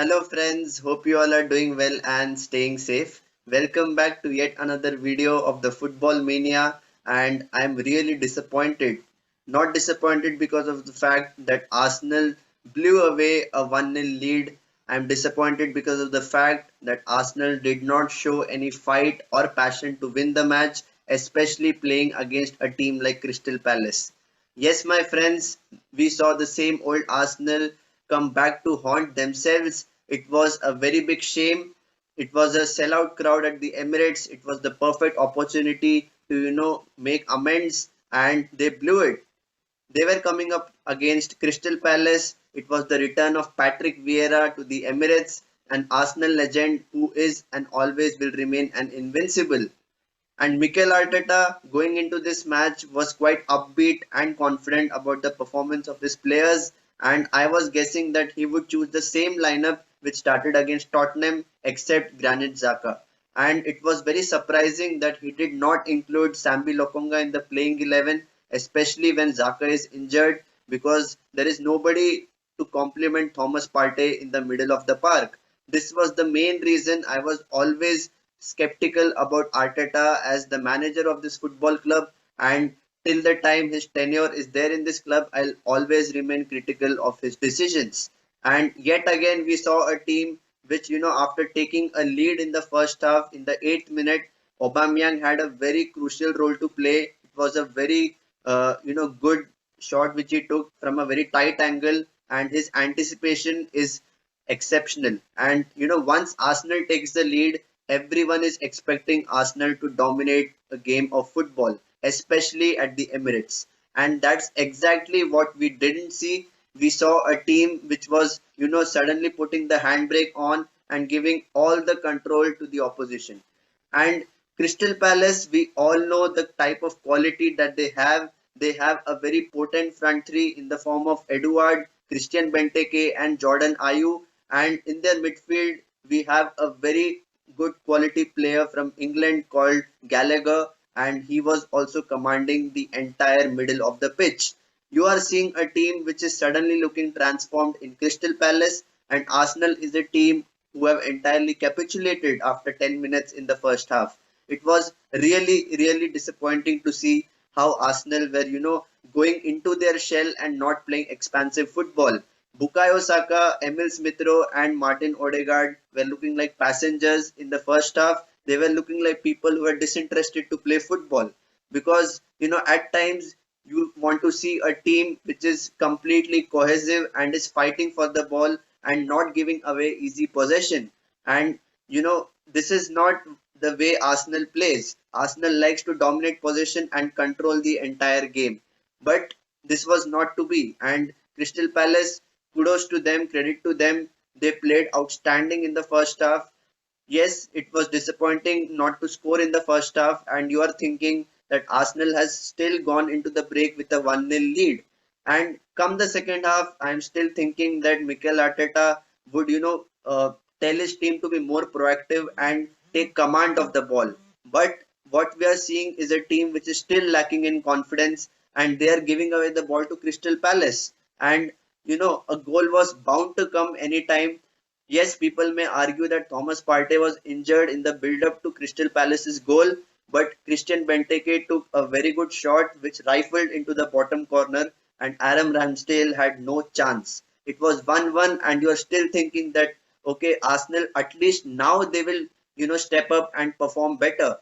Hello friends, hope you all are doing well and staying safe. Welcome back to yet another video of the Football Mania, and I'm really disappointed. Not disappointed because of the fact that Arsenal blew away a 1-0 lead. I'm disappointed because of the fact that Arsenal did not show any fight or passion to win the match, especially playing against a team like Crystal Palace. Yes, my friends, we saw the same old Arsenal come back to haunt themselves. It was a very big shame. It was a sellout crowd at the Emirates. It was the perfect opportunity to, make amends, and they blew it. They were coming up against Crystal Palace. It was the return of Patrick Vieira to the Emirates, an Arsenal legend who is and always will remain an invincible. And Mikel Arteta going into this match was quite upbeat and confident about the performance of his players. And I was guessing that he would choose the same lineup which started against Tottenham except Granit Xhaka. And it was very surprising that he did not include Sambi Lokonga in the playing 11, especially when Xhaka is injured, because there is nobody to complement Thomas Partey in the middle of the park. This was the main reason I was always skeptical about Arteta as the manager of this football club, and till the time his tenure is there in this club, I'll always remain critical of his decisions. And yet again, we saw a team which, after taking a lead in the first half, in the 8th minute, Aubameyang had a very crucial role to play. It was a very, good shot which he took from a very tight angle, and his anticipation is exceptional. And once Arsenal takes the lead, everyone is expecting Arsenal to dominate a game of football, especially at the Emirates. And that's exactly what we didn't see. We saw a team which was, suddenly putting the handbrake on and giving all the control to the opposition. And Crystal Palace, we all know the type of quality that they have. They have a very potent front three in the form of Eduard, Christian Benteke, and Jordan Ayew. And in their midfield, we have a very good quality player from England called Gallagher, and he was also commanding the entire middle of the pitch. You are seeing a team which is suddenly looking transformed in Crystal Palace, and Arsenal is a team who have entirely capitulated after 10 minutes in the first half. It was really, really disappointing to see how Arsenal were, going into their shell and not playing expansive football. Bukayo Saka, Emil Smith-Rowe, and Martin Odegaard were looking like passengers in the first half. They were looking like people who were disinterested to play football, because at times you want to see a team which is completely cohesive and is fighting for the ball and not giving away easy possession. And this is not the way Arsenal plays. Arsenal likes to dominate possession and control the entire game. But this was not to be. And Crystal Palace, kudos to them, credit to them. They played outstanding in the first half. Yes, it was disappointing not to score in the first half, and you are thinking that Arsenal has still gone into the break with a 1-0 lead. And come the second half, I'm still thinking that Mikel Arteta would, tell his team to be more proactive and take command of the ball. But what we are seeing is a team which is still lacking in confidence, and they are giving away the ball to Crystal Palace. And a goal was bound to come anytime. Yes, people may argue that Thomas Partey was injured in the build-up to Crystal Palace's goal, but Christian Benteke took a very good shot which rifled into the bottom corner, and Aaron Ramsdale had no chance. It was 1-1, and you are still thinking that, okay, Arsenal, at least now they will, step up and perform better.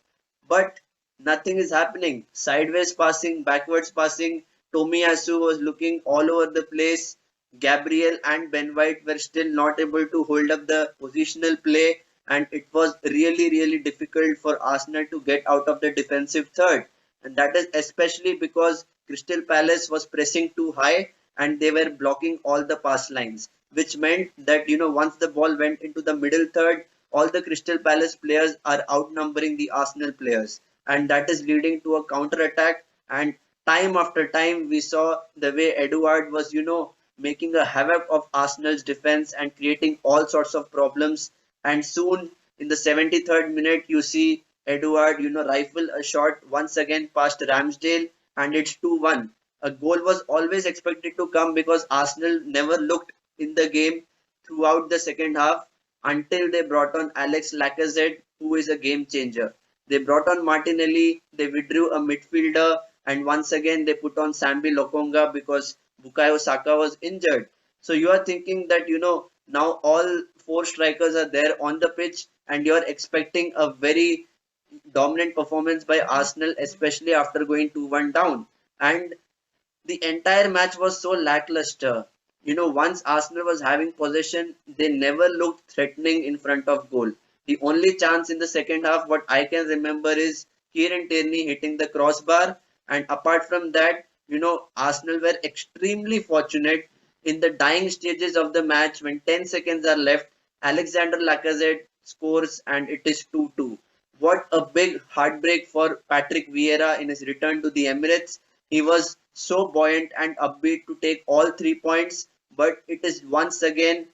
But nothing is happening. Sideways passing, backwards passing. Tomiyasu was looking all over the place. Gabriel and Ben White were still not able to hold up the positional play, and it was really, really difficult for Arsenal to get out of the defensive third. And that is especially because Crystal Palace was pressing too high and they were blocking all the pass lines, which meant that once the ball went into the middle third, all the Crystal Palace players are outnumbering the Arsenal players, and that is leading to a counter attack. And time after time, we saw the way Eduard was, making a havoc of Arsenal's defense and creating all sorts of problems. And soon, in the 73rd minute, you see Eduard, rifle a shot once again past Ramsdale, and it's 2-1. A goal was always expected to come because Arsenal never looked in the game. throughout the second half until they brought on Alex Lacazette, who is a game changer. They brought on Martinelli, they withdrew a midfielder, and once again they put on Sambi Lokonga because Bukayo Saka was injured. So you are thinking that now all four strikers are there on the pitch, and you are expecting a very dominant performance by Arsenal, especially after going 2-1 down. And the entire match was so lackluster. Once Arsenal was having possession, they never looked threatening in front of goal. The only chance in the second half, what I can remember, is Kieran Tierney hitting the crossbar. And apart from that, Arsenal were extremely fortunate in the dying stages of the match when 10 seconds are left. Alexander Lacazette scores and it is 2-2. What a big heartbreak for Patrick Vieira in his return to the Emirates. He was so buoyant and upbeat to take all 3 points, but it is once again,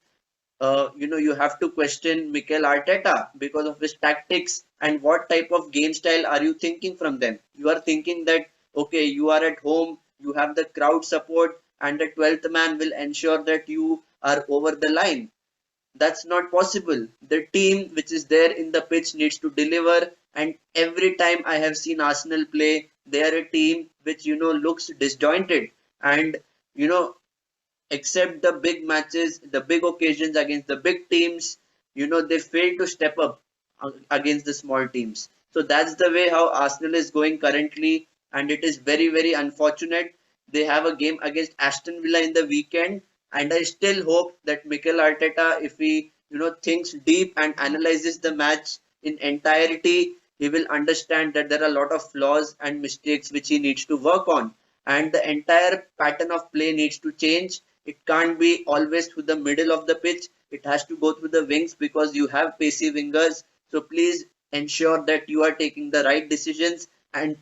you have to question Mikel Arteta because of his tactics and what type of game style are you thinking from them. You are thinking that, okay, you are at home, you have the crowd support, and the 12th man will ensure that you are over the line. That's not possible. The team which is there in the pitch needs to deliver. And every time I have seen Arsenal play, they are a team which looks disjointed. And you know except the big matches, the big occasions against the big teams, they fail to step up against the small teams. So that's the way how Arsenal is going currently, and it is very, very unfortunate. They have a game against Aston Villa in the weekend, and I still hope that Mikel Arteta, if he thinks deep and analyzes the match in entirety, he will understand that there are a lot of flaws and mistakes which he needs to work on, and the entire pattern of play needs to change. It can't be always through the middle of the pitch. It has to go through the wings because you have pacey wingers. So please ensure that you are taking the right decisions, and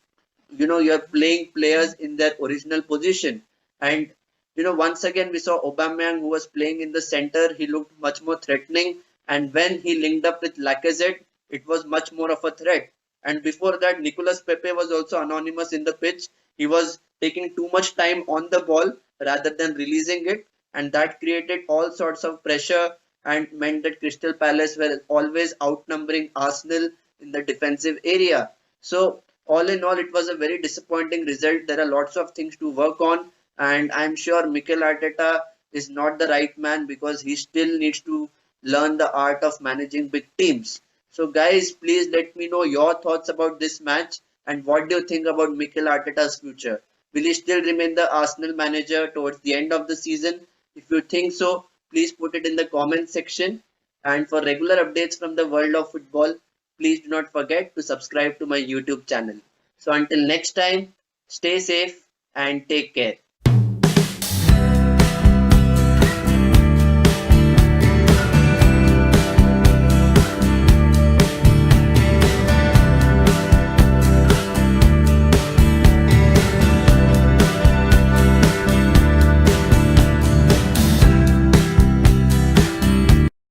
you're playing players in their original position. And once again we saw Aubameyang, who was playing in the center. He looked much more threatening, and when he linked up with Lacazette, it was much more of a threat. And before that, Nicolas Pepe was also anonymous in the pitch. He was taking too much time on the ball rather than releasing it, and that created all sorts of pressure and meant that Crystal Palace were always outnumbering Arsenal in the defensive area. So all in all, it was a very disappointing result. There are lots of things to work on, and I'm sure Mikel Arteta is not the right man because he still needs to learn the art of managing big teams. So guys, please let me know your thoughts about this match, and what do you think about Mikel Arteta's future? Will he still remain the Arsenal manager towards the end of the season? If you think so, please put it in the comment section. And for regular updates from the world of football, please do not forget to subscribe to my YouTube channel. So until next time, stay safe and take care.